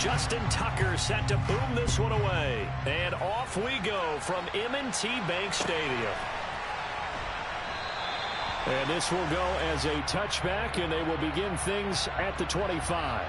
Justin Tucker set to boom this one away. And off we go from M&T Bank Stadium. And this will go as a touchback, and they will begin things at the 25.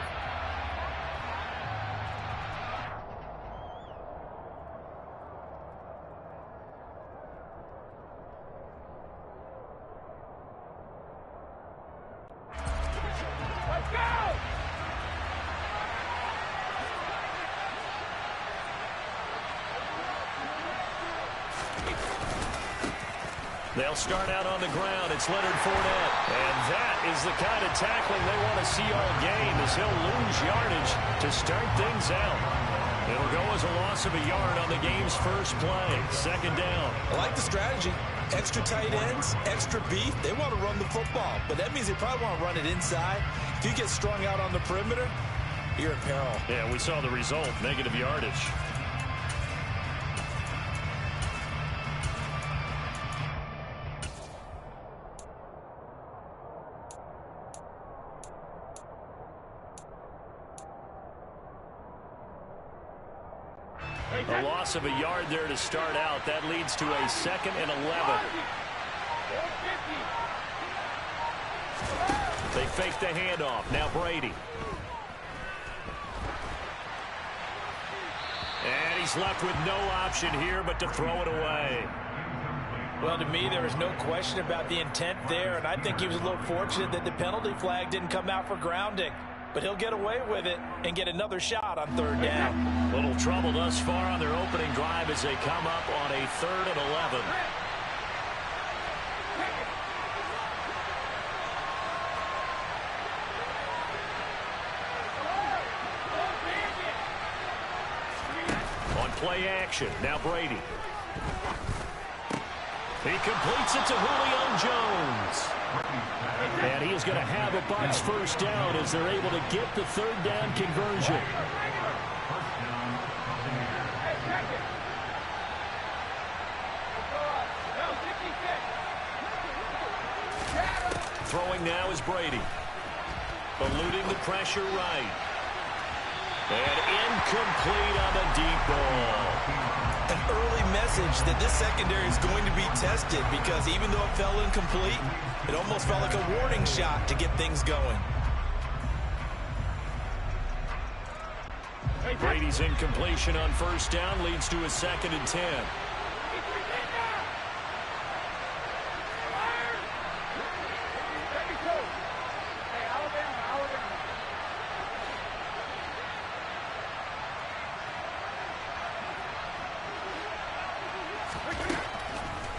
They'll start out on the ground. It's Leonard Fournette. And that is the kind of tackling they want to see all game, as he'll lose yardage to start things out. It'll go as a loss of a yard on the game's first play. Second down. I like the strategy. Extra tight ends, extra beef. They want to run the football, but that means they probably want to run it inside. If you get strung out on the perimeter, you're in peril. Yeah, we saw the result, negative yardage. A loss of a yard there to start out. That leads to a 2nd and 11. They fake the handoff. Now Brady. And he's left with no option here but to throw it away. Well, to me, there was no question about the intent there, and I think he was a little fortunate that the penalty flag didn't come out for grounding. But he'll get away with it and get another shot on 3rd down. Little trouble thus far on their opening drive as they come up on a 3rd and 11. On play action, now Brady. He completes it to Julio Jones. And he is going to have a Bucs first down as they're able to get the 3rd down conversion. Throwing now is Brady. Eluding the pressure right. And incomplete on the deep ball. An early message that this secondary is going to be tested, because even though it fell incomplete, it almost felt like a warning shot to get things going. Brady's incompletion on first down leads to a 2nd and 10.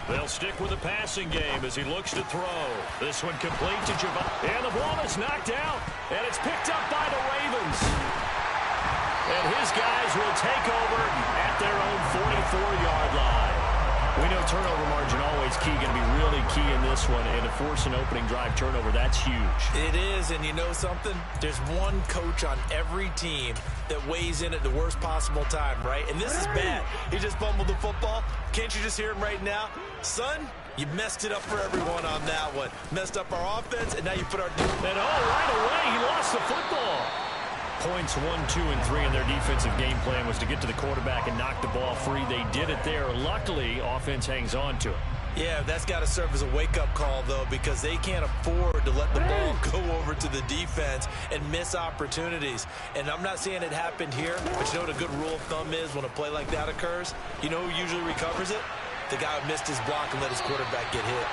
They'll stick with the passing game as he looks to throw. This one complete to Javon. And the ball is knocked out. And it's picked up by the Ravens. And his guys will take over at their own 44-yard line. We know turnover margin always key, going to be really key in this one. And to force an opening drive turnover, that's huge. It is, and you know something? There's one coach on every team that weighs in at the worst possible time, right? And this is bad. He just fumbled the football. Can't you just hear him right now? Son, you messed it up for everyone on that one. Messed up our offense, and now you put our... And right away, he lost the football. Points 1, 2, and 3 in their defensive game plan was to get to the quarterback and knock the ball free. They did it there. Luckily, offense hangs on to it. Yeah, that's got to serve as a wake-up call, though, because they can't afford to let the ball go over to the defense and miss opportunities. And I'm not saying it happened here, but you know what a good rule of thumb is when a play like that occurs? You know who usually recovers it? The guy who missed his block and let his quarterback get hit.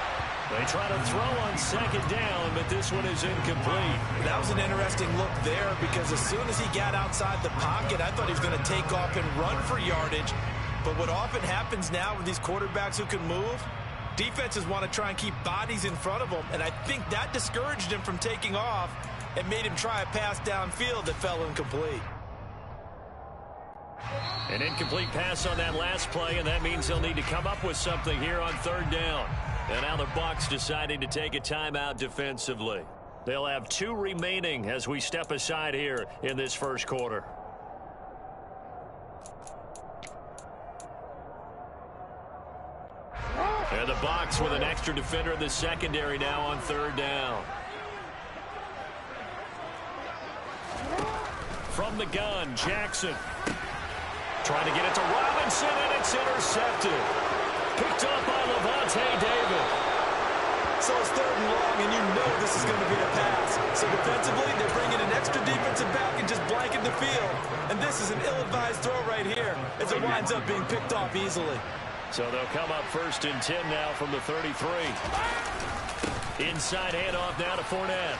They try to throw on 2nd down, but this one is incomplete. That was an interesting look there, because as soon as he got outside the pocket, I thought he was going to take off and run for yardage. But what often happens now with these quarterbacks who can move, defenses want to try and keep bodies in front of them, and I think that discouraged him from taking off and made him try a pass downfield that fell incomplete. An incomplete pass on that last play, and that means they'll need to come up with something here on 3rd down. And now the Bucs deciding to take a timeout defensively. They'll have 2 remaining as we step aside here in this first quarter. And the Bucs with an extra defender in the secondary now on 3rd down. From the gun, Jackson. Trying to get it to Robinson, and it's intercepted. Picked up by Levante David. So it's 3rd and long, and you know this is going to be a pass. So defensively, they're bringing an extra defensive back and just blanking the field. And this is an ill-advised throw right here as it winds up being picked off easily. So they'll come up 1st and 10 now from the 33. Inside handoff now to Fournette.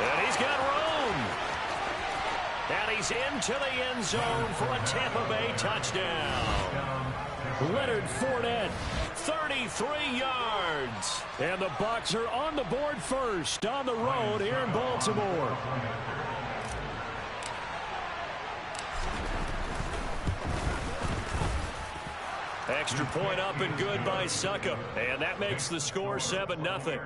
And he's got room. And he's into the end zone for a Tampa Bay touchdown. Leonard Fournette, 33 yards. And the Bucs are on the board first on the road here in Baltimore. Extra point up and good by Succop. And that makes the score 7-0.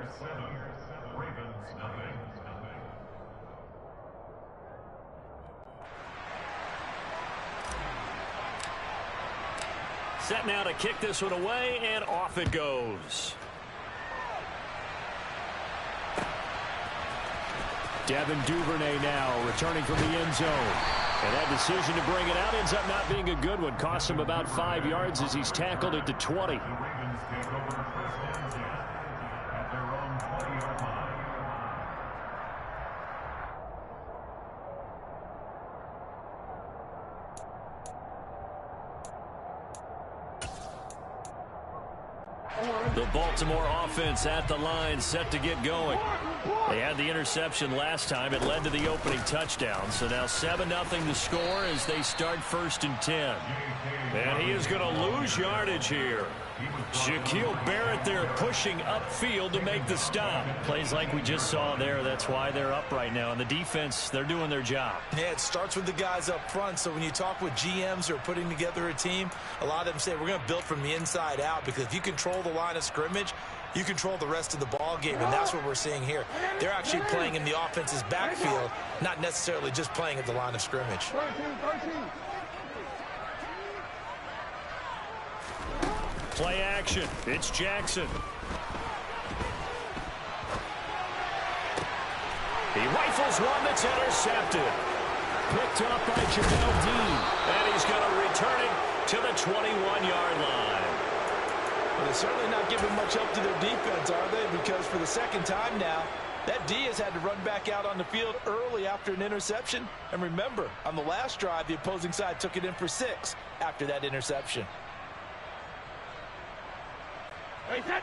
Set now to kick this one away, and off it goes. Devin Duvernay now returning from the end zone. And that decision to bring it out ends up not being a good one. Cost him about 5 yards as he's tackled at the 20. The Baltimore offense at the line, set to get going. They had the interception last time. It led to the opening touchdown. So now 7-0 the score as they start 1st and 10. And he is going to lose yardage here. Shaquille Barrett there pushing upfield to make the stop. Plays like we just saw there. That's why they're up right now. And the defense, they're doing their job. Yeah, it starts with the guys up front. So when you talk with GMs who are putting together a team, a lot of them say we're going to build from the inside out, because if you control the line of scrimmage, you control the rest of the ball game, and that's what we're seeing here. They're actually playing in the offense's backfield, not necessarily just playing at the line of scrimmage. Play action. It's Jackson. He rifles one that's intercepted. Picked up by Jamel Dean. And he's going to return it to the 21-yard line. Well, they're certainly not giving much up to their defense, are they? Because for the 2nd time now, that D has had to run back out on the field early after an interception. And remember, on the last drive, the opposing side took it in for 6 after that interception. Hey, set.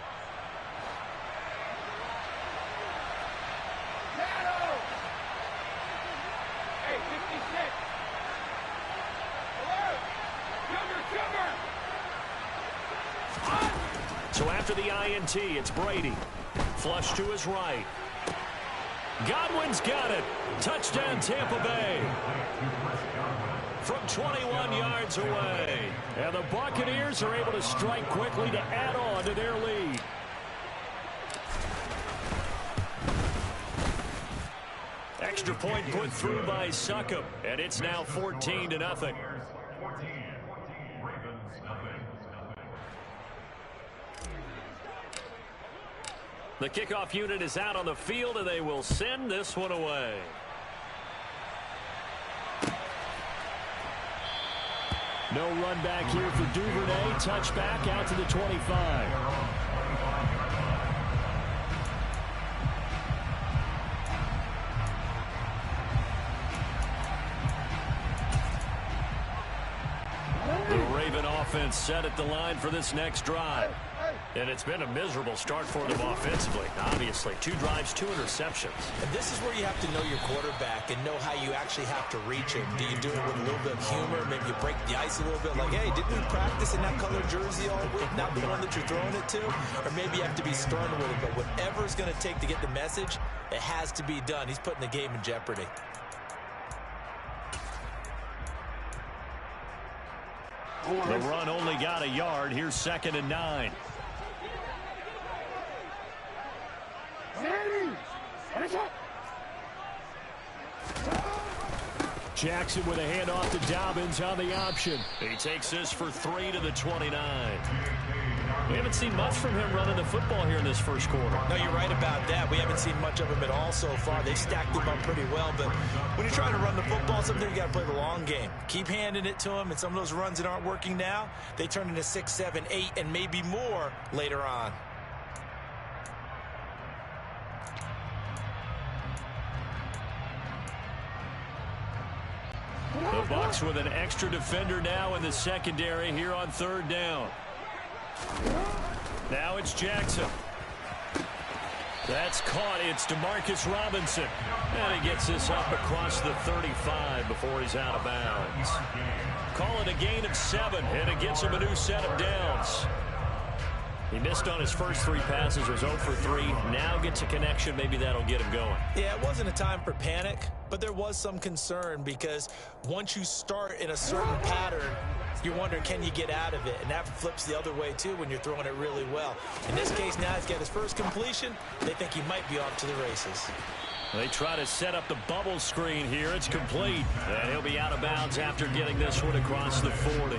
Hey, 56. So after the INT, it's Brady. Flush to his right. Godwin's got it. Touchdown, Tampa Bay. From 21 yards away. And the Buccaneers are able to strike quickly to add on to their lead. Extra point put through by Succop. And it's now 14-0. The kickoff unit is out on the field, and they will send this one away. No run back here for Duvernay. Touchback out to the 25. The Raven offense set at the line for this next drive. And it's been a miserable start for them offensively. Obviously, 2 drives, 2 interceptions. And this is where you have to know your quarterback and know how you actually have to reach him. Do you do it with a little bit of humor? Maybe you break the ice a little bit, like, hey, didn't we practice in that color jersey all week? Not the one that you're throwing it to? Or maybe you have to be stern with it. But whatever it's going to take to get the message, it has to be done. He's putting the game in jeopardy. The run only got a yard. Here's 2nd and 9. Jackson with a handoff to Dobbins on the option. He takes this for 3 to the 29. We haven't seen much from him running the football here in this first quarter. No, you're right about that. We haven't seen much of him at all so far. They stacked him up pretty well, but when you're trying to run the football, sometimes you got to play the long game. Keep handing it to him, and some of those runs that aren't working now, they turn into 6, 7, 8, and maybe more later on. The Bucs with an extra defender now in the secondary here on third down. Now it's Jackson. That's caught. It's DeMarcus Robinson. And he gets this up across the 35 before he's out of bounds. Call it a gain of 7, and it gets him a new set of downs. He missed on his first 3 passes, was 0 for 3. Now gets a connection. Maybe that'll get him going. Yeah, it wasn't a time for panic, but there was some concern because once you start in a certain pattern, you're wondering, can you get out of it? And that flips the other way, too, when you're throwing it really well. In this case, now he's got his first completion. They think he might be off to the races. They try to set up the bubble screen here. It's complete. And he'll be out of bounds after getting this one across the 40.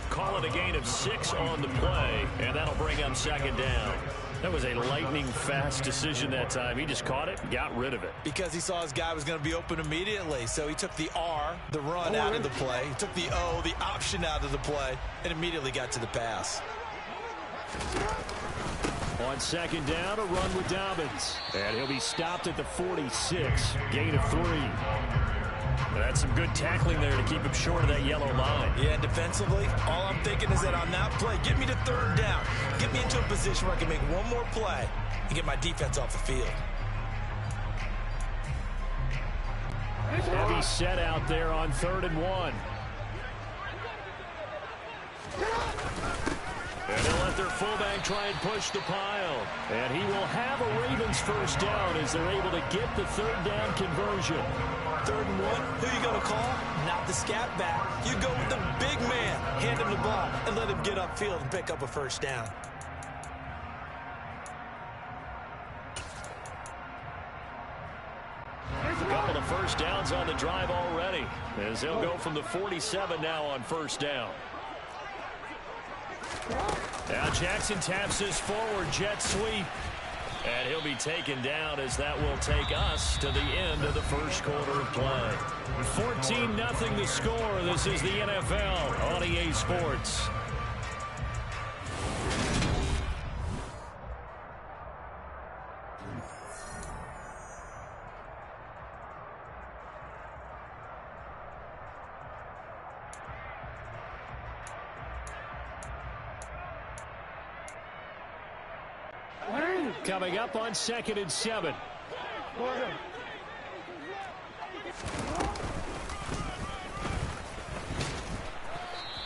Call it a gain of 6 on the play, and that'll bring up second down. That was a lightning-fast decision that time. He just caught it and got rid of it. Because he saw his guy was going to be open immediately. So he took the R, the run, out of the play. He took the O, the option, out of the play, and immediately got to the pass. On second down, a run with Dobbins. And he'll be stopped at the 46. Gain of 3. That's some good tackling there to keep him short of that yellow line. Yeah, defensively, all I'm thinking is that on that play, get me to third down. Get me into a position where I can make one more play and get my defense off the field. Heavy set out there on 3rd and 1. And they'll let their fullback try and push the pile. And he will have a Ravens first down as they're able to get the 3rd down conversion. 3rd and 1, who you going to call? Not the scat back. You go with the big man. Hand him the ball and let him get upfield and pick up a first down. A couple of first downs on the drive already, as they'll go from the 47 now on first down. Now Jackson taps this forward jet sweep. And he'll be taken down as that will take us to the end of the first quarter of play. 14-0 the score. This is the NFL on EA Sports. Coming up on 2nd and 7.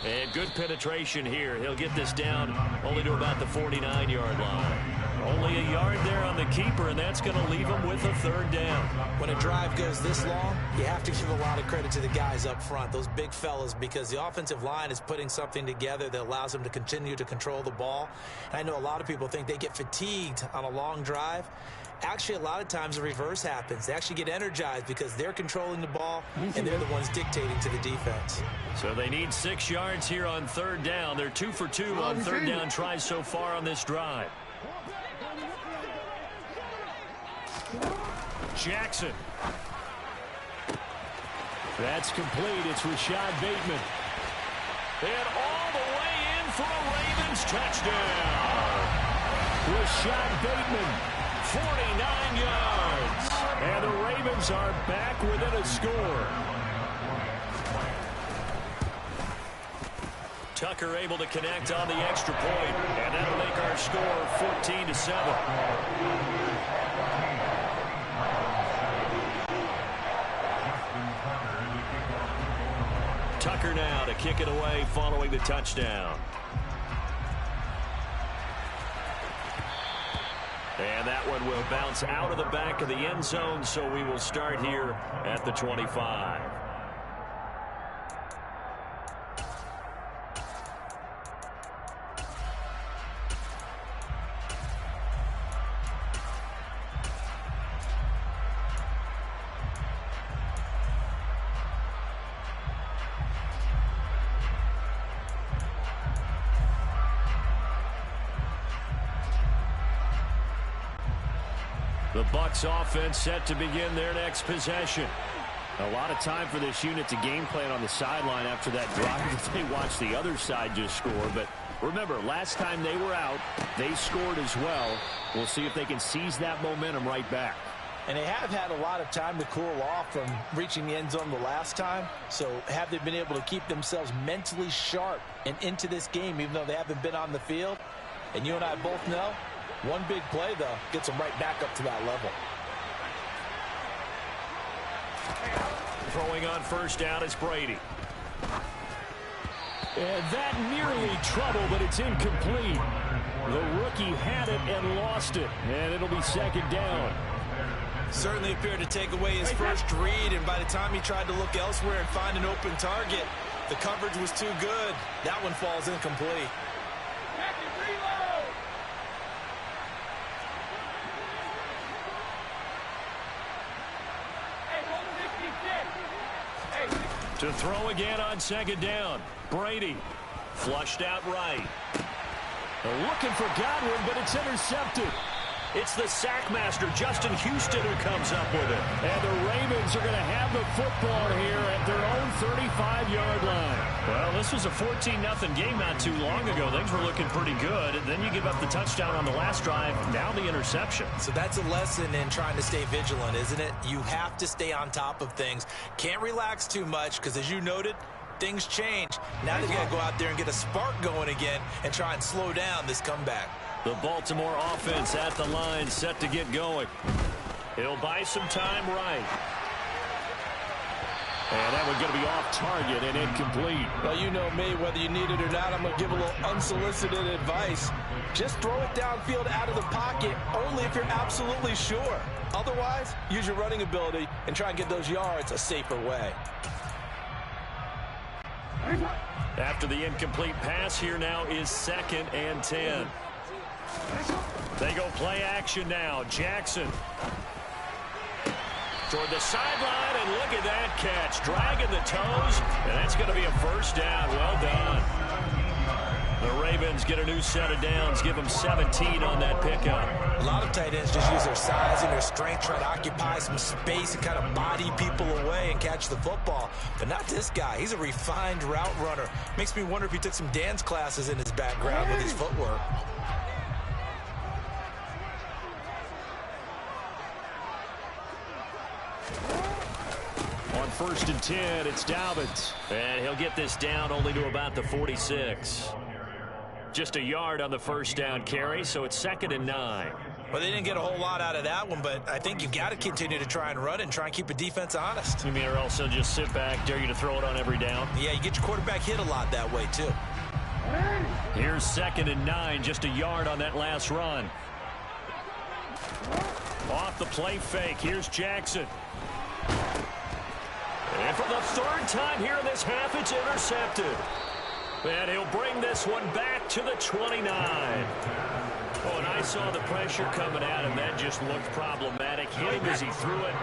And good penetration here. He'll get this down only to about the 49-yard line. Only a yard there on the keeper, and that's going to leave him with a 3rd down. When a drive goes this long, you have to give a lot of credit to the guys up front, those big fellas, because the offensive line is putting something together that allows them to continue to control the ball. And I know a lot of people think they get fatigued on a long drive. Actually, a lot of times the reverse happens. They actually get energized because they're controlling the ball, and they're the ones dictating to the defense. So they need 6 yards here on 3rd down. They're 2 for 2 on 3rd down tries so far on this drive. Jackson. That's complete. It's Rashad Bateman. And all the way in for a Ravens touchdown. Rashad Bateman, 49 yards. And the Ravens are back within a score. Tucker able to connect on the extra point, and that'll make our score 14-7. Tucker now to kick it away following the touchdown. And that one will bounce out of the back of the end zone, so we will start here at the 25. The Bucs offense set to begin their next possession. A lot of time for this unit to game plan on the sideline after that drive that they watched the other side just score. But remember, last time they were out, they scored as well. We'll see if they can seize that momentum right back. And they have had a lot of time to cool off from reaching the end zone the last time. So have they been able to keep themselves mentally sharp and into this game, even though they haven't been on the field? And you and I both know, one big play, though, gets them right back up to that level. Throwing on first down is Brady. And that nearly trouble, but it's incomplete. The rookie had it and lost it. And it'll be second down. Certainly appeared to take away his first read, and by the time he tried to look elsewhere and find an open target, the coverage was too good. That one falls incomplete. To throw again on second down. Brady flushed out right. They're looking for Godwin, but it's intercepted. It's the sackmaster, Justin Houston, who comes up with it. And the Ravens are going to have the football here at their own 35-yard line. Well, this was a 14-0 game not too long ago. Things were looking pretty good. Then you give up the touchdown on the last drive. Now the interception. So that's a lesson in trying to stay vigilant, isn't it? You have to stay on top of things. Can't relax too much because, as you noted, things change. Now they've got to go out there and get a spark going again and try and slow down this comeback. The Baltimore offense at the line, set to get going. He'll buy some time right. And that one's going to be off target and incomplete. Well, you know me, whether you need it or not, I'm going to give a little unsolicited advice. Just throw it downfield out of the pocket, only if you're absolutely sure. Otherwise, use your running ability and try and get those yards a safer way. After the incomplete pass, here now is 2nd and 10. They go play action now. Jackson toward the sideline, and look at that catch. Dragging the toes, and that's going to be a first down. Well done. The Ravens get a new set of downs. Give them 17 on that pickup. A lot of tight ends just use their size and their strength, try to occupy some space and kind of body people away and catch the football. But not this guy. He's a refined route runner. Makes me wonder if he took some dance classes in his background with his footwork. On 1st and 10, it's Dobbins. And he'll get this down only to about the 46. Just a yard on the first down carry, so it's 2nd and 9. Well, they didn't get a whole lot out of that one, but I think you've got to continue to try and run and try and keep a defense honest. You mean, or else they'll just sit back, dare you to throw it on every down? Yeah, you get your quarterback hit a lot that way, too. Here's 2nd and 9, just a yard on that last run. Off the play fake, here's Jackson. And for the 3rd time here in this half, it's intercepted. And he'll bring this one back to the 29. Oh, and I saw the pressure coming at him. That just looked problematic. Hit him as he threw it,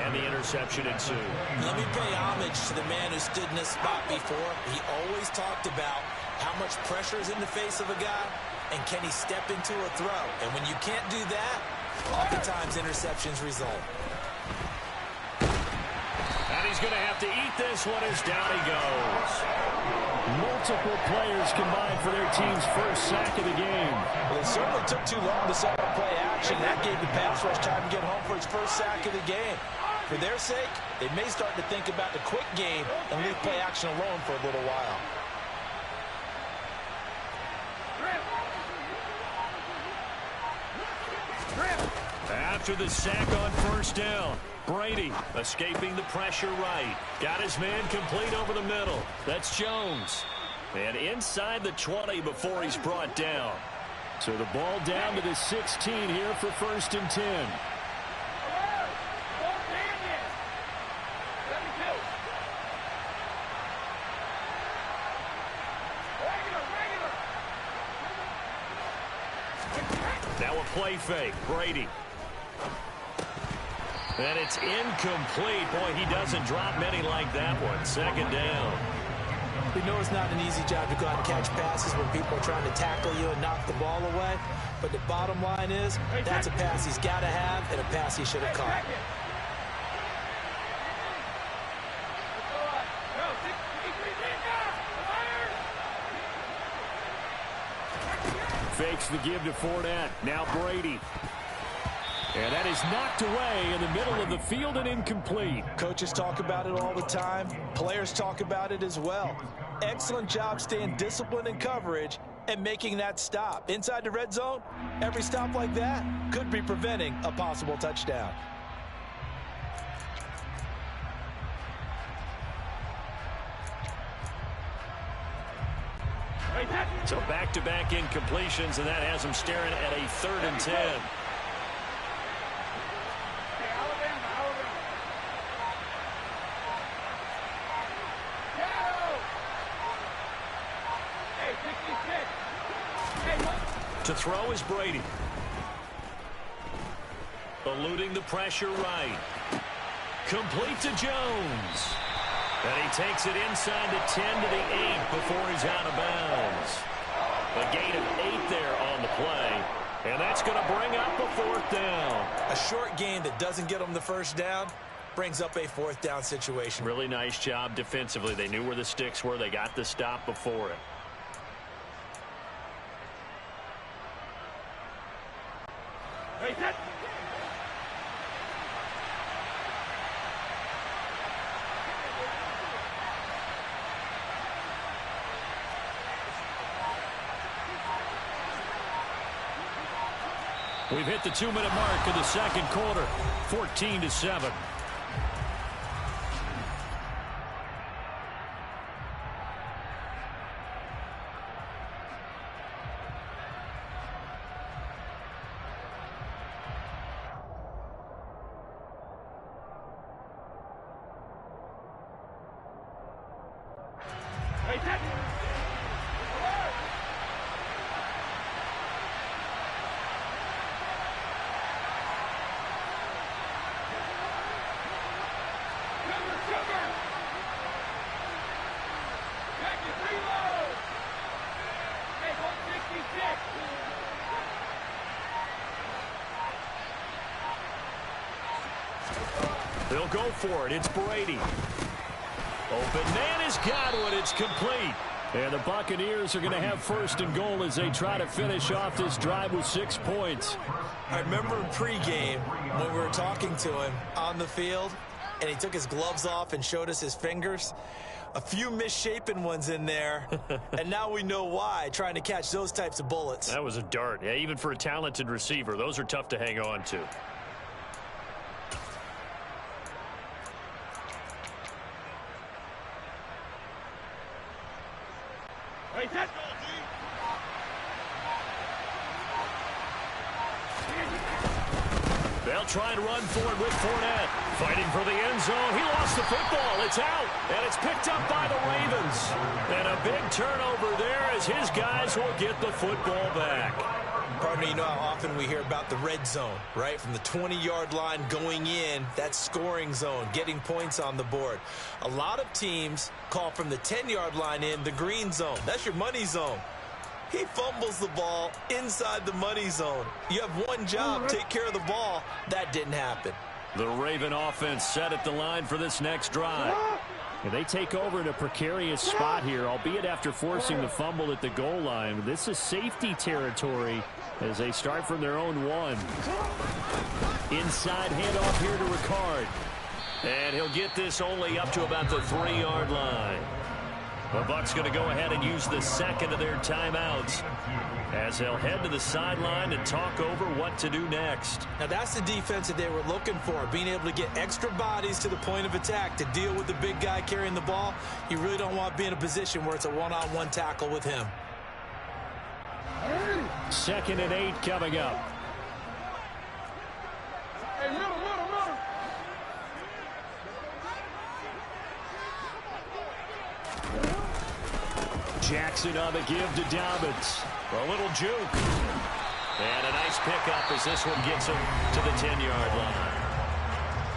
and the interception ensued. Let me pay homage to the man who stood in this spot before. He always talked about how much pressure is in the face of a guy, and can he step into a throw. And when you can't do that, oftentimes interceptions result. And he's going to have to eat this one as down he goes. Multiple players combined for their team's first sack of the game. Well, it certainly took too long to set up play action. That gave the pass rush time to get home for its first sack of the game. For their sake, they may start to think about the quick game and leave play action alone for a little while. After the sack on first down, Brady escaping the pressure right. Got his man complete over the middle. That's Jones. And inside the 20 before he's brought down. So the ball down to the 16 here for 1st and 10. Now a play fake. Brady. And it's incomplete. Boy, he doesn't drop many like that one. 2nd down. We know it's not an easy job to go out and catch passes when people are trying to tackle you and knock the ball away. But the bottom line is, that's a pass he's got to have and a pass he should have caught. Fakes the give to Fournette. Now Brady. And that is knocked away in the middle of the field and incomplete. Coaches talk about it all the time. Players talk about it as well. Excellent job staying disciplined in coverage and making that stop. Inside the red zone, every stop like that could be preventing a possible touchdown. So back-to-back incompletions, and that has them staring at a 3rd and 10. To throw is Brady. Eluding the pressure right. Complete to Jones. And he takes it inside the 10 to the 8 before he's out of bounds. A gain of 8 there on the play. And that's going to bring up a 4th down. A short gain that doesn't get them the first down brings up a 4th down situation. Really nice job defensively. They knew where the sticks were. They got the stop before it. We've hit the 2-minute mark of the second quarter, 14-7. They'll go for it. It's Brady. Open man has got one. It's complete. And the Buccaneers are going to have 1st and goal as they try to finish off this drive with 6 points. I remember in pregame when we were talking to him on the field, and he took his gloves off and showed us his fingers. A few misshapen ones in there, and now we know why, trying to catch those types of bullets. That was a dart. Yeah, even for a talented receiver, those are tough to hang on to. They'll try and run for it with Fournette. Fighting for the end zone. He lost the football. It's out. And it's picked up by the Ravens. And a big turnover there as his guys will get the football back. Partner, you know how often we hear about the red zone, right? From the 20-yard line going in, that scoring zone, getting points on the board. A lot of teams call from the 10-yard line in the green zone. That's your money zone. He fumbles the ball inside the money zone. You have one job, take care of the ball. That didn't happen. The Raven offense set at the line for this next drive. And they take over in a precarious spot here, albeit after forcing the fumble at the goal line. This is safety territory as they start from their own 1. Inside handoff here to Ricard. And he'll get this only up to about the 3-yard line. The Bucs going to go ahead and use the second of their timeouts as they'll head to the sideline and talk over what to do next. Now that's the defense that they were looking for, being able to get extra bodies to the point of attack to deal with the big guy carrying the ball. You really don't want to be in a position where it's a one-on-one tackle with him. 2nd and 8 coming up. Jackson on the give to Dobbins. A little juke. And a nice pickup as this one gets him to the 10-yard line.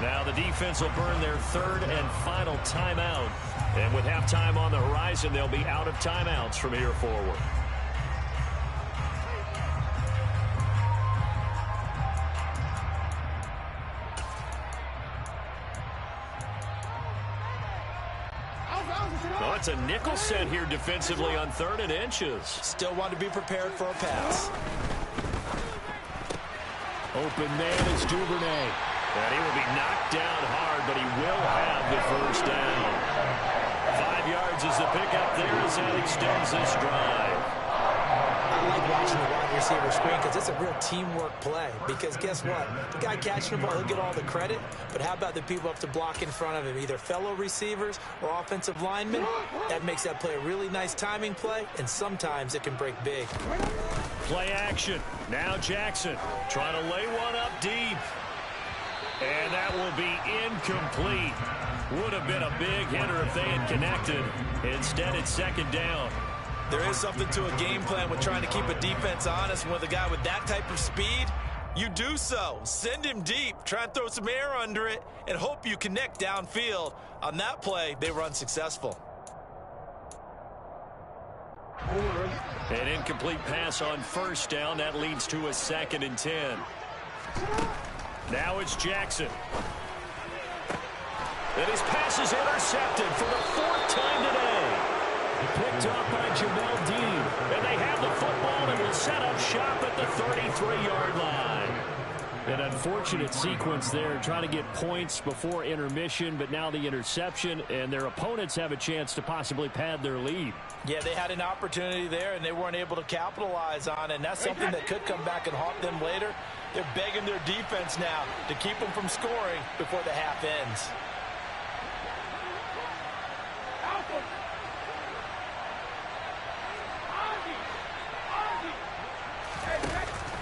Now the defense will burn their 3rd and final timeout And with halftime on the horizon, they'll be out of timeouts from here forward. Oh, it's a nickel set here defensively on 3rd and inches. Still want to be prepared for a pass. Open man is Duvernay. And he will be knocked down hard, but he will have the first down. 5 yards is the pickup there as that extends this drive. I like watching the wide receiver screen because it's a real teamwork play. Because guess what? The guy catching the ball, he'll get all the credit. But how about the people up to block in front of him? Either fellow receivers or offensive linemen. That makes that play a really nice timing play. And sometimes it can break big. Play action. Now Jackson trying to lay one up deep. And that will be incomplete. Would have been a big hitter if they had connected. Instead, it's 2nd down. There is something to a game plan with trying to keep a defense honest. With a guy with that type of speed, you do so. Send him deep. Try and throw some air under it and hope you connect downfield. On that play, they were unsuccessful. An incomplete pass on 1st down. That leads to a 2nd and 10. Now it's Jackson. And his pass is intercepted for the 4th time today. Picked off by Jamel Dean. And they have the football and will set up shop at the 33-yard line. An unfortunate sequence there, trying to get points before intermission, but now the interception, and their opponents have a chance to possibly pad their lead. Yeah, they had an opportunity there, and they weren't able to capitalize on it, and that's something that could come back and haunt them later. They're begging their defense now to keep them from scoring before the half ends.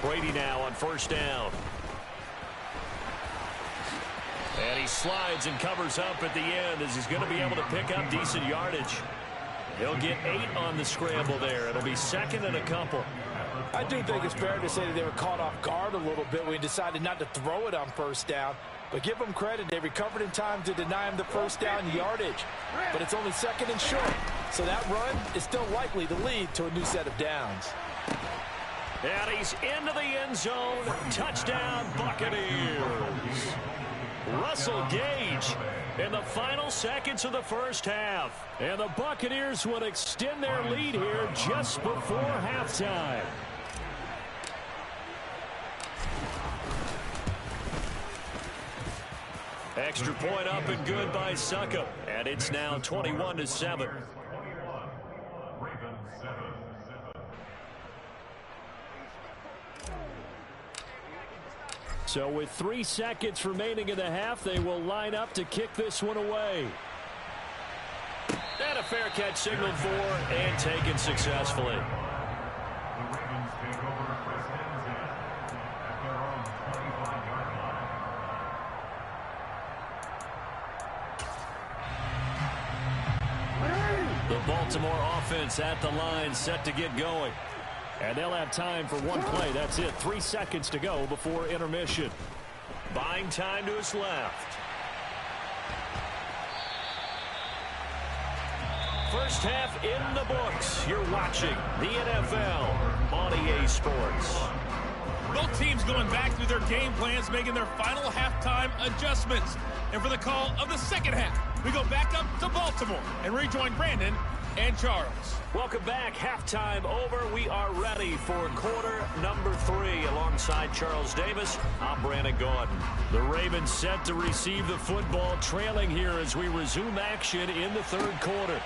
Brady now on 1st down. And he slides and covers up at the end as he's going to be able to pick up decent yardage. He'll get 8 on the scramble there. It'll be 2nd and a couple. I do think it's fair to say that they were caught off guard a little bit when he decided not to throw it on 1st down. But give them credit. They recovered in time to deny him the 1st down yardage. But it's only 2nd and short. So that run is still likely to lead to a new set of downs. And he's into the end zone. Touchdown, Buccaneers. Russell Gage in the final seconds of the 1st half. And the Buccaneers will extend their lead here just before halftime. Extra point up and good by Suckup. And it's now 21-7. So with 3 seconds remaining in the half, they will line up to kick this one away. And a fair catch signaled for and taken successfully. The Baltimore offense at the line, set to get going. And they'll have time for one play. That's it. 3 seconds to go before intermission. Buying time to his left. First half in the books. You're watching the NFL on EA Sports. Both teams going back through their game plans, making their final halftime adjustments. And for the call of the 2nd half, we go back up to Baltimore and rejoin Brandon and Charles. Welcome back. Halftime over. We are ready for quarter number 3. Alongside Charles Davis, I'm Brandon Gordon. The Ravens set to receive the football, trailing here as we resume action in the 3rd quarter.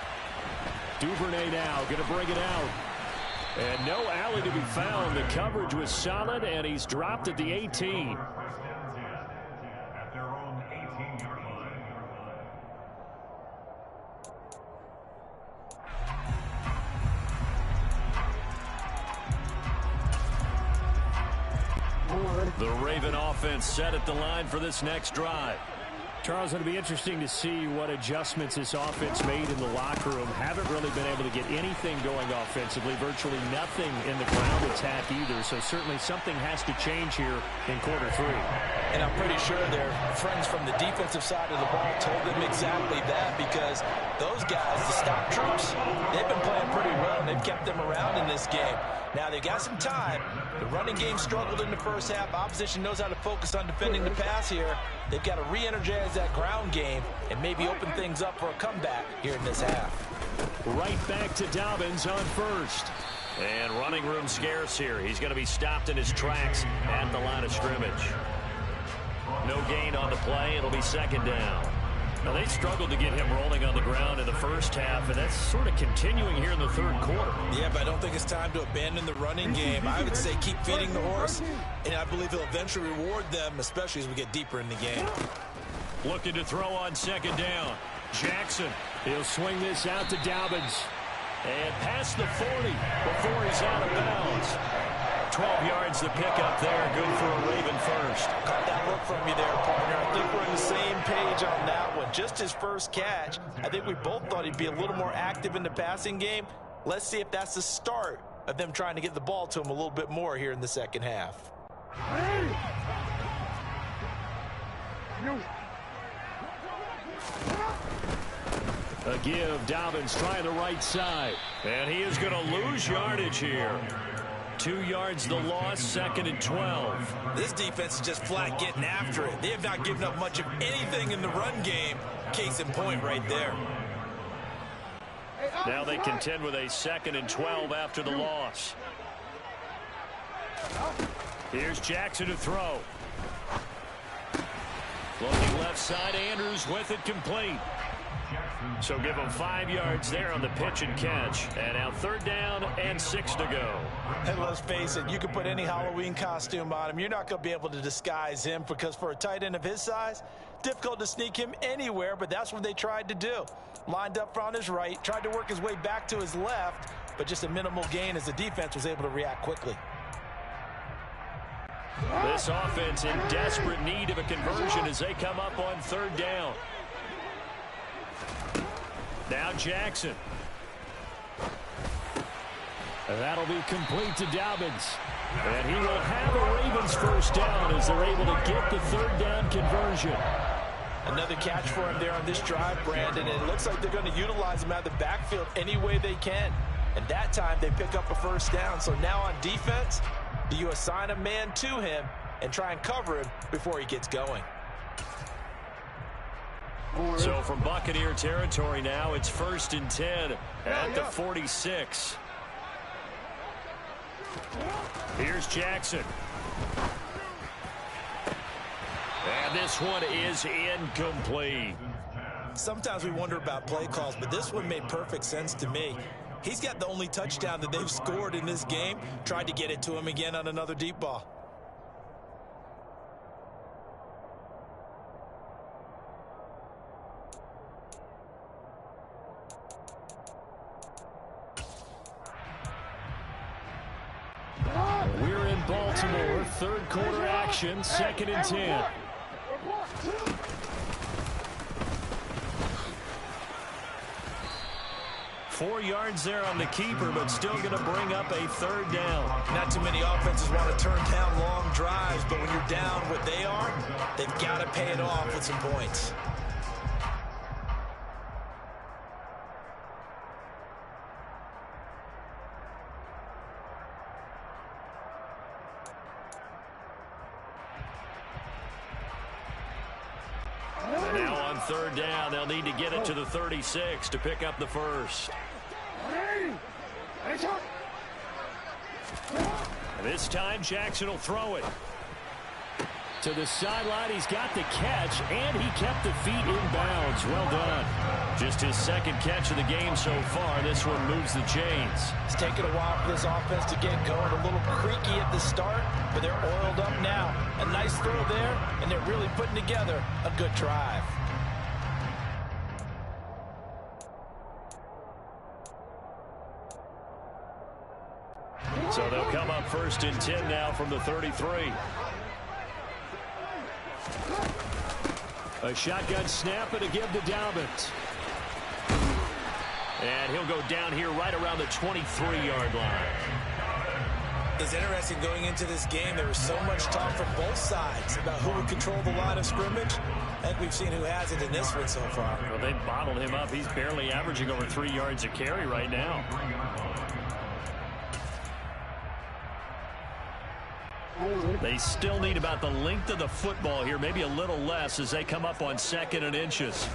Duvernay now going to bring it out. And no alley to be found. The coverage was solid, and he's dropped at the 18. The Raven offense set at the line for this next drive. Charles, it'll be interesting to see what adjustments this offense made in the locker room. Haven't really been able to get anything going offensively, virtually nothing in the ground attack either. So certainly something has to change here in quarter 3. And I'm pretty sure their friends from the defensive side of the ball told them exactly that, because those guys, the stop troops, they've been playing pretty well, and they've kept them around in this game. Now, they got some time. The running game struggled in the first half. Opposition knows how to focus on defending the pass here. They've got to re-energize that ground game and maybe open things up for a comeback here in this half. Right back to Dobbins on first. And running room scarce here. He's going to be stopped in his tracks at the line of scrimmage. No gain on the play. It'll be second down. Now, they struggled to get him rolling on the ground in the first half, and that's sort of continuing here in the third quarter. Yeah, but I don't think it's time to abandon the running game. I would say keep feeding the horse, and I believe he'll eventually reward them, especially as we get deeper in the game. Looking to throw on second down. Jackson. He'll swing this out to Dobbins. And past the 40 before he's out of bounds. 12 yards to pick up there. Good for a Raven first. Caught that look from you there, partner. I think we're on the same page on that one. Just his first catch. I think we both thought he'd be a little more active in the passing game. Let's see if that's the start of them trying to get the ball to him a little bit more here in the second half. A give. Dobbins trying the right side. And he is going to lose yardage here. 2 yards the loss, second and 12. This defense is just flat getting after it. They have not given up much of anything in the run game. Case in point right there. Now they contend with a second and 12 after the loss. Here's Jackson to throw. Looking left side, Andrews with it complete. So give him 5 yards there on the pitch and catch. And now third down and 6 to go. And let's face it, you can put any Halloween costume on him. You're not going to be able to disguise him, because for a tight end of his size, difficult to sneak him anywhere, but that's what they tried to do. Lined up on his right, tried to work his way back to his left, but just a minimal gain as the defense was able to react quickly. This offense in desperate need of a conversion as they come up on third down. Now Jackson. And that'll be complete to Dobbins. And he will have a Ravens first down as they're able to get the third down conversion. Another catch for him there on this drive, Brandon. And it looks like they're going to utilize him out of the backfield any way they can. And that time they pick up a first down. So now on defense, do you assign a man to him and try and cover him before he gets going? So from Buccaneer territory now, it's first and 10 at the 46. Here's Jackson. And this one is incomplete. Sometimes we wonder about play calls, but this one made perfect sense to me. He's got the only touchdown that they've scored in this game. Tried to get it to him again on another deep ball. We're in Baltimore. Third quarter action. Second and 10. Four yards there on the keeper, but still going to bring up a third down. Not too many offenses want to turn down long drives, but when you're down what they are, they've got to pay it off with some points. Now on third down, they'll need to get it to the 36 to pick up the first. This time, Jackson will throw it. To the sideline, he's got the catch, and he kept the feet in bounds. Well done. Just his second catch of the game so far. This one moves the chains. It's taken a while for this offense to get going. A little creaky at the start, but they're oiled up now. A nice throw there, and they're really putting together a good drive. So they'll come up first and 10 now from the 33. A shotgun snap and a give to Dobbins. And he'll go down here right around the 23-yard line. It's interesting going into this game. There was so much talk from both sides about who would control the line of scrimmage. I think we've seen who has it in this one so far. Well, they bottled him up. He's barely averaging over 3 yards a carry right now. They still need about the length of the football here, maybe a little less as they come up on 2nd and inches.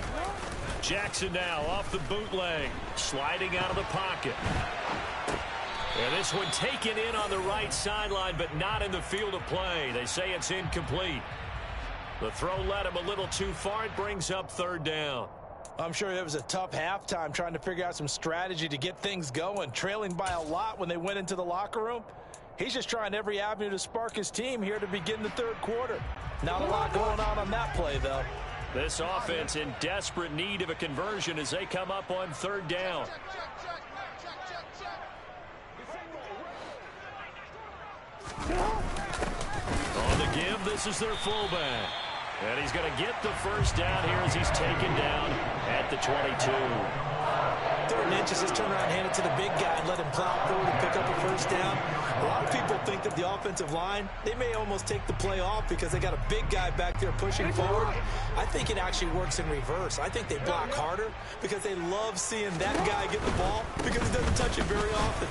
Jackson now off the bootleg, sliding out of the pocket. And this one taken in on the right sideline, but not in the field of play. They say it's incomplete. The throw led him a little too far. It brings up 3rd down. I'm sure it was a tough halftime trying to figure out some strategy to get things going, trailing by a lot when they went into the locker room. He's just trying every avenue to spark his team here to begin the 3rd quarter. Not a lot going on that play, though. This offense in desperate need of a conversion as they come up on 3rd down. On the give, this is their fullback. And he's going to get the 1st down here as he's taken down at the 22. 3rd and inches, just turn around and hand it to the big guy and let him plow forward and pick up a 1st down. A lot of people think that the offensive line, they may almost take the play off because they got a big guy back there pushing forward. I think it actually works in reverse. I think they block harder because they love seeing that guy get the ball because he doesn't touch it very often.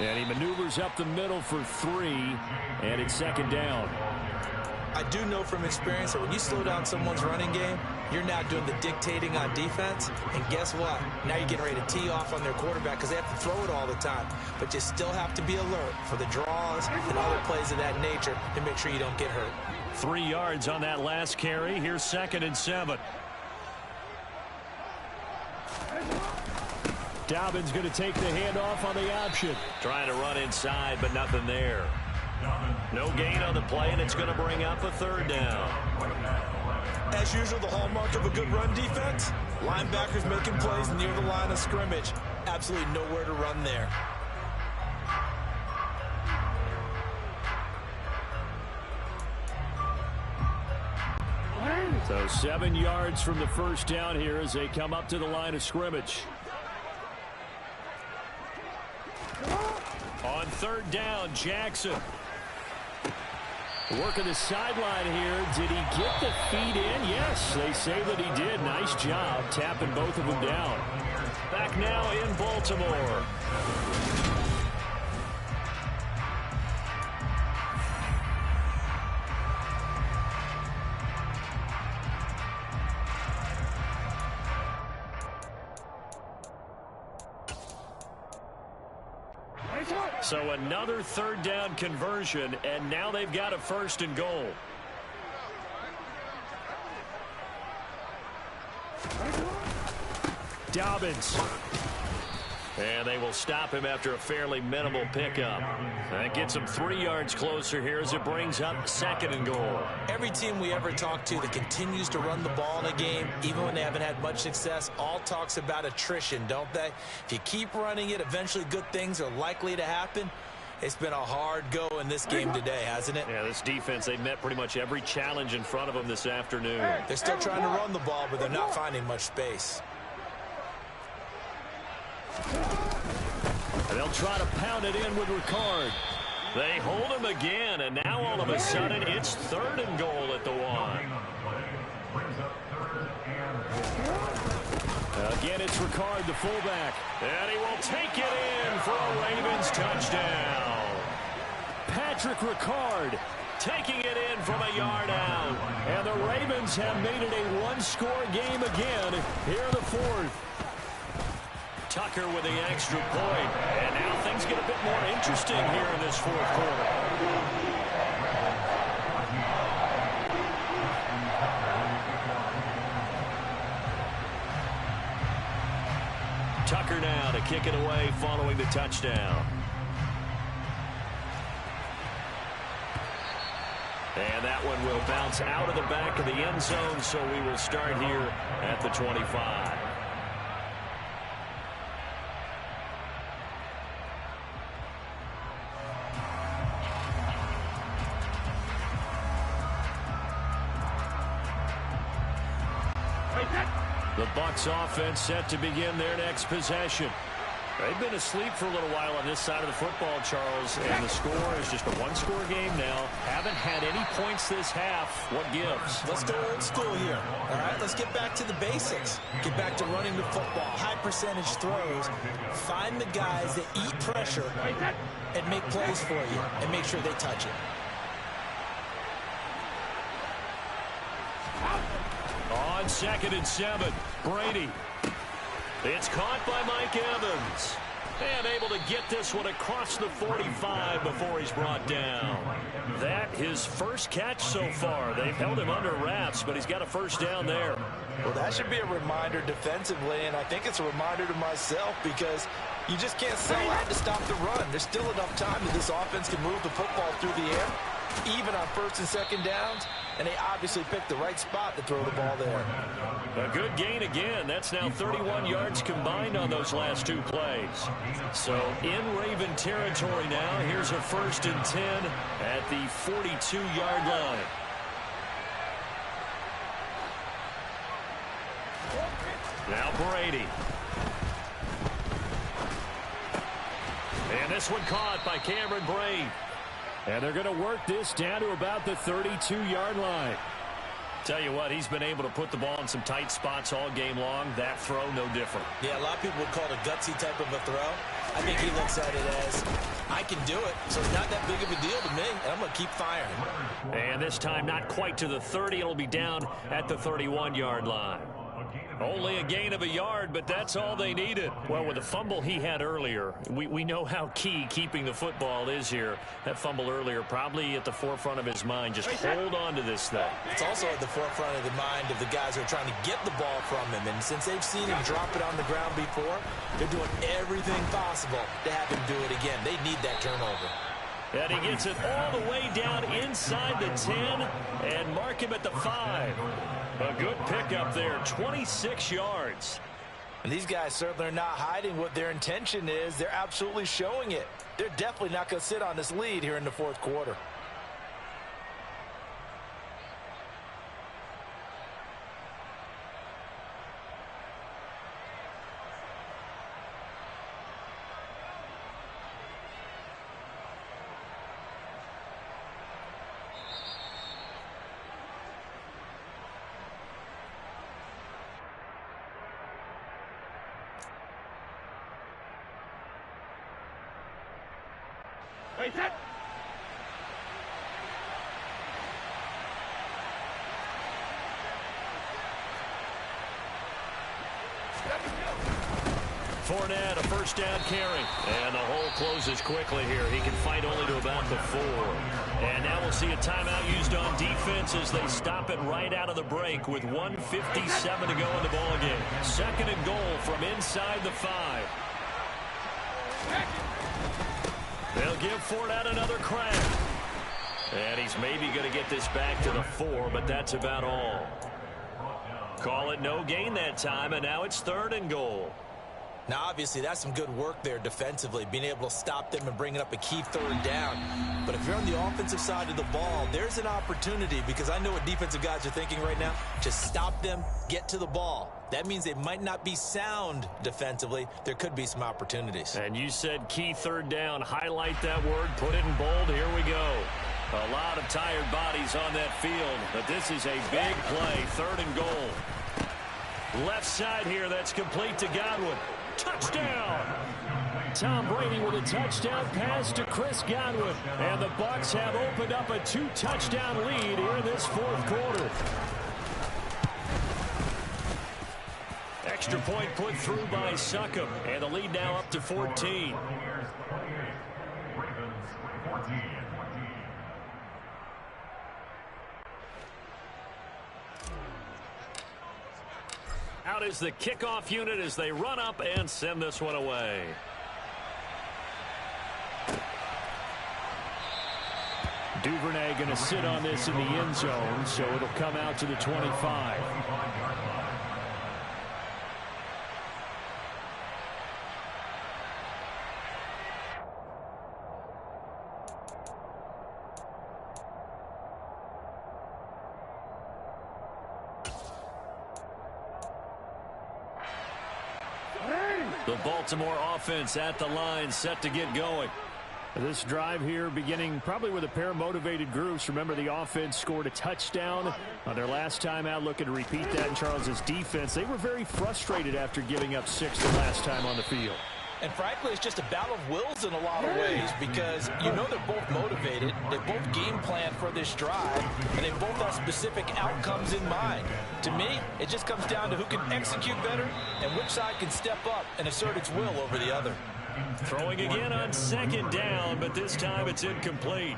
And he maneuvers up the middle for 3, and it's 2nd down. I do know from experience that when you slow down someone's running game, you're now doing the dictating on defense. And guess what? Now you're getting ready to tee off on their quarterback because they have to throw it all the time. But you still have to be alert for the draws and other plays of that nature to make sure you don't get hurt. 3 yards on that last carry. Here's 2nd and 7. Dobbins going to take the handoff on the option. Trying to run inside, but nothing there. No gain on the play, and it's going to bring up a 3rd down. As usual, the hallmark of a good run defense, linebackers making plays near the line of scrimmage. Absolutely nowhere to run there. So 7 yards from the 1st down here as they come up to the line of scrimmage. On 3rd down, Jackson. Working the sideline here. Did he get the feet in? Yes, they say that he did. Nice job tapping both of them down. Back now in Baltimore. So another 3rd down conversion, and now they've got a 1st and goal. Dobbins. And they will stop him after a fairly minimal pickup. That gets him 3 yards closer here as it brings up 2nd and goal. Every team we ever talk to that continues to run the ball in a game, even when they haven't had much success, all talks about attrition, don't they? If you keep running it, eventually good things are likely to happen. It's been a hard go in this game today, hasn't it? Yeah, this defense, they met pretty much every challenge in front of them this afternoon. They're still trying to run the ball, but they're not finding much space. And they'll try to pound it in with Ricard. They hold him again, and now all of a sudden it's 3rd and goal at the 1. Again, it's Ricard, the fullback. And he will take it in for a Ravens touchdown. Patrick Ricard taking it in from a yard out. And the Ravens have made it a 1-score game again here in the 4th. Tucker with the extra point. And now things get a bit more interesting here in this 4th quarter. Tucker now to kick it away following the touchdown. And that one will bounce out of the back of the end zone, so we will start here at the 25. The Bucs offense set to begin their next possession. They've been asleep for a little while on this side of the football, Charles, and the score is just a one-score game now. Haven't had any points this half. What gives? Let's go old school here. All right, let's get back to the basics. Get back to running the football, high percentage throws. Find the guys that eat pressure and make plays for you and make sure they touch it. On 2nd and 7, Brady. It's caught by Mike Evans. And able to get this one across the 45 before he's brought down. That his first catch so far. They've held him under wraps, but he's got a first down there. Well, that should be a reminder defensively, and I think it's a reminder to myself because you just can't sell out to stop the run. There's still enough time that this offense can move the football through the air, even on 1st and 2nd downs, and they obviously picked the right spot to throw the ball there. A good gain again. That's now 31 yards combined on those last 2 plays. So in Raven territory now. Here's a 1st and 10 at the 42-yard line. Now Brady. And this one caught by Cameron Brate. And they're going to work this down to about the 32-yard line. Tell you what, he's been able to put the ball in some tight spots all game long. That throw, no different. Yeah, a lot of people would call it a gutsy type of a throw. I think he looks at it as, I can do it, so it's not that big of a deal to me, and I'm going to keep firing. And this time not quite to the 30. It'll be down at the 31-yard line. Only a gain of a yard, but that's all they needed. Well, with the fumble he had earlier, we know how key keeping the football is here. That fumble earlier probably at the forefront of his mind. Just hold on to this thing. It's also at the forefront of the mind of the guys who are trying to get the ball from him. And since they've seen him drop it on the ground before, they're doing everything possible to have him do it again. They need that turnover. And he gets it all the way down inside the 10 and mark him at the 5. A good pickup there, 26 yards. And these guys certainly are not hiding what their intention is. They're absolutely showing it. They're definitely not going to sit on this lead here in the 4th quarter. Wait, set. Fournette, a first down carry. And the hole closes quickly here. He can fight only to about the 4. And now we'll see a timeout used on defense as they stop it right out of the break with 1:57 to go in the ballgame. 2nd and goal from inside the 5. They'll give Fournette another crack. And he's maybe going to get this back to the 4, but that's about all. Call it no gain that time, and now it's 3rd and goal. Now, obviously, that's some good work there defensively, being able to stop them and bringing up a key 3rd down. But if you're on the offensive side of the ball, there's an opportunity, because I know what defensive guys are thinking right now. Just stop them, get to the ball. That means they might not be sound defensively. There could be some opportunities. And you said key 3rd down. Highlight that word. Put it in bold. Here we go. A lot of tired bodies on that field, but this is a big play. 3rd and goal. Left side here. That's complete to Godwin. Touchdown! Tom Brady with a touchdown pass to Chris Godwin. And the Bucs have opened up a 2-touchdown lead here in this 4th quarter. Extra point put through by Succop. And the lead now up to 14. Out is the kickoff unit as they run up and send this one away. Duvernay going to sit on this in the end zone, so it'll come out to the 25. Hey! The Baltimore offense at the line, set to get going. This drive here beginning probably with a pair of motivated groups. Remember, the offense scored a touchdown on their last time out, looking to repeat that in Charles's defense. They were very frustrated after giving up 6 the last time on the field. And frankly, it's just a battle of wills in a lot of ways because you know they're both motivated. They both game plan for this drive, and they both have specific outcomes in mind. To me, it just comes down to who can execute better and which side can step up and assert its will over the other. Throwing again on 2nd down, but this time it's incomplete.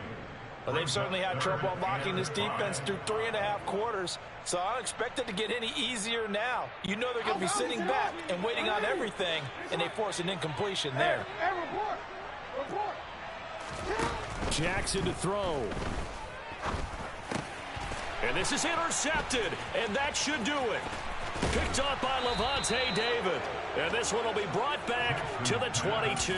Well, they've certainly had trouble unlocking this defense through 3.5 quarters, so I don't expect it to get any easier now. You know they're going to be sitting back and waiting on everything, and they force an incompletion there. Jackson to throw. And this is intercepted, and that should do it. Picked up by Levante David. And this one will be brought back to the 22.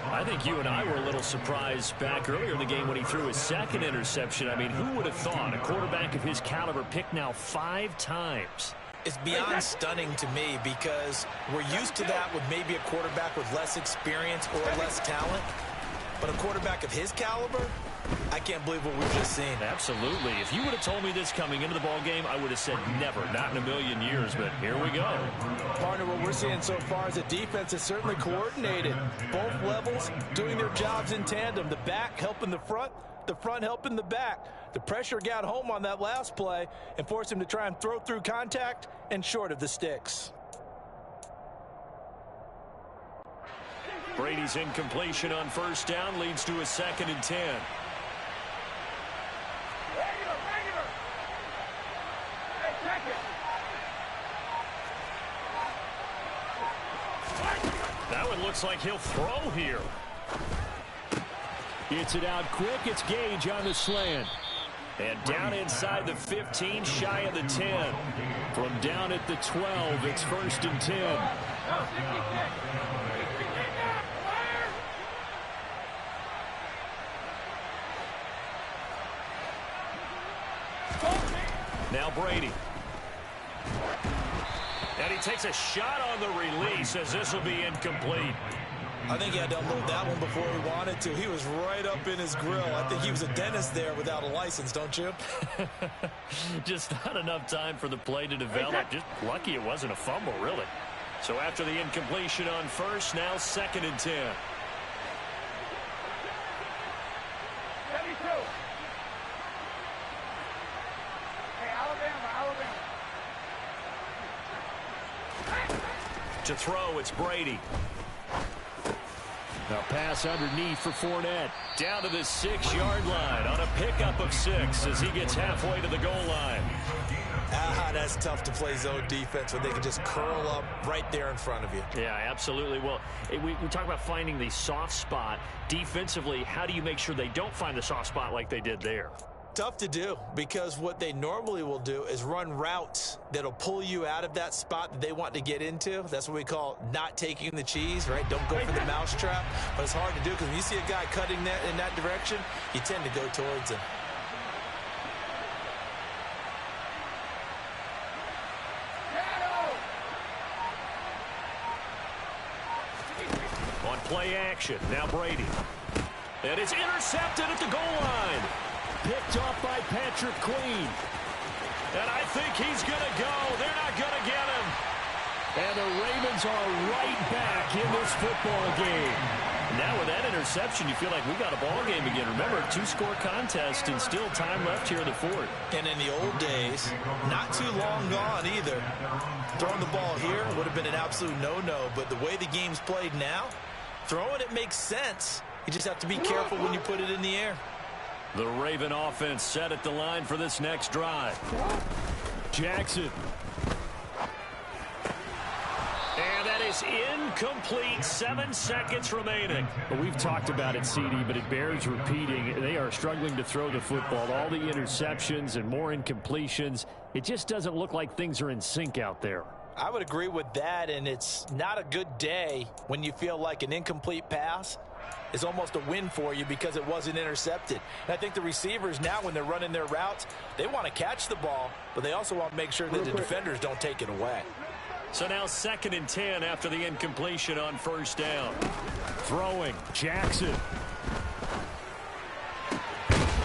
I think you and I were a little surprised back earlier in the game when he threw his 2nd interception. I mean, who would have thought a quarterback of his caliber picked now 5 times? It's beyond stunning to me because we're used to that with maybe a quarterback with less experience or less talent. But a quarterback of his caliber, I can't believe what we've just seen. Absolutely. If you would have told me this coming into the ball game, I would have said never, not in a million years, but here we go. Partner, what we're seeing so far is the defense is certainly coordinated. Both levels doing their jobs in tandem. The back helping the front helping the back. The pressure got home on that last play and forced him to try and throw through contact and short of the sticks. Brady's incompletion on 1st down leads to a 2nd and 10. That one looks like he'll throw here. Gets it out quick. It's Gage on the slant. And down inside the 15, shy of the 10. From down at the 12, it's 1st and 10. Now Brady. And he takes a shot on the release as this will be incomplete. I think he had to unload that one before he wanted to. He was right up in his grill. I think he was a dentist there without a license, don't you? Just not enough time for the play to develop. Just lucky it wasn't a fumble, really. So after the incompletion on 1st, now 2nd and 10. To throw, it's Brady. Now pass underneath for Fournette. Down to the 6-yard line on a pickup of 6 as he gets halfway to the goal line. That's tough to play zone defense when they can just curl up right there in front of you. Yeah, absolutely. Well, we talk about finding the soft spot. Defensively, how do you make sure they don't find the soft spot like they did there? Tough to do because what they normally will do is run routes that'll pull you out of that spot that they want to get into. That's what we call not taking the cheese, right? Don't go for the mousetrap. But it's hard to do because when you see a guy cutting that in that direction, you tend to go towards him. On play action, now Brady. And it's intercepted at the goal line. Picked off by Patrick Queen. And I think he's going to go. They're not going to get him. And the Ravens are right back in this football game. Now with that interception, you feel like we got a ball game again. Remember, 2-score contest and still time left here in the 4th. And in the old days, not too long gone either. Throwing the ball here would have been an absolute no-no. But the way the game's played now, throwing it makes sense. You just have to be careful when you put it in the air. The Raven offense set at the line for this next drive. Jackson. And that is incomplete. 7 seconds remaining. Well, we've talked about it, CD, but it bears repeating. They are struggling to throw the football. All the interceptions and more incompletions. It just doesn't look like things are in sync out there. I would agree with that, and it's not a good day when you feel like an incomplete pass is almost a win for you because it wasn't intercepted. And I think the receivers now, when they're running their routes, they want to catch the ball, but they also want to make sure that the defenders don't take it away. So now 2nd and 10 after the incompletion on first down. Throwing, Jackson.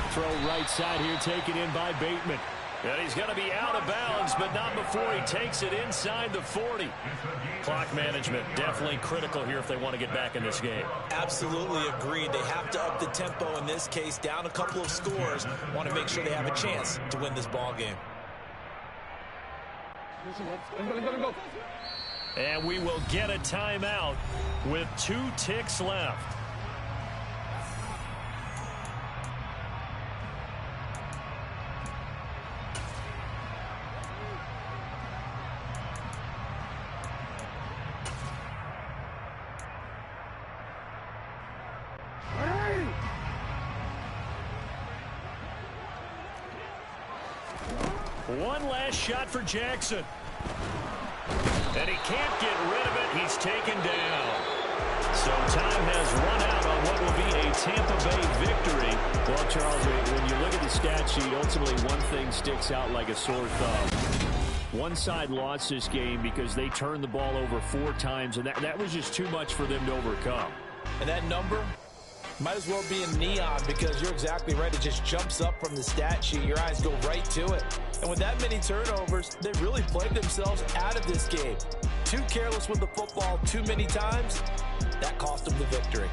Throw right side here, taken in by Bateman. And he's going to be out of bounds, but not before he takes it inside the 40. Clock management definitely critical here if they want to get back in this game. Absolutely agreed. They have to up the tempo in this case, down a couple of scores. Want to make sure they have a chance to win this ball game. And we will get a timeout with 2 ticks left. One last shot for Jackson. And he can't get rid of it. He's taken down. So time has run out on what will be a Tampa Bay victory. Well, Charles, when you look at the stat sheet, ultimately one thing sticks out like a sore thumb. One side lost this game because they turned the ball over 4 times, and that was just too much for them to overcome. And that number might as well be in neon, because you're exactly right. It just jumps up from the stat sheet. Your eyes go right to it. And with that many turnovers, they really played themselves out of this game. Too careless with the football too many times. That cost them the victory.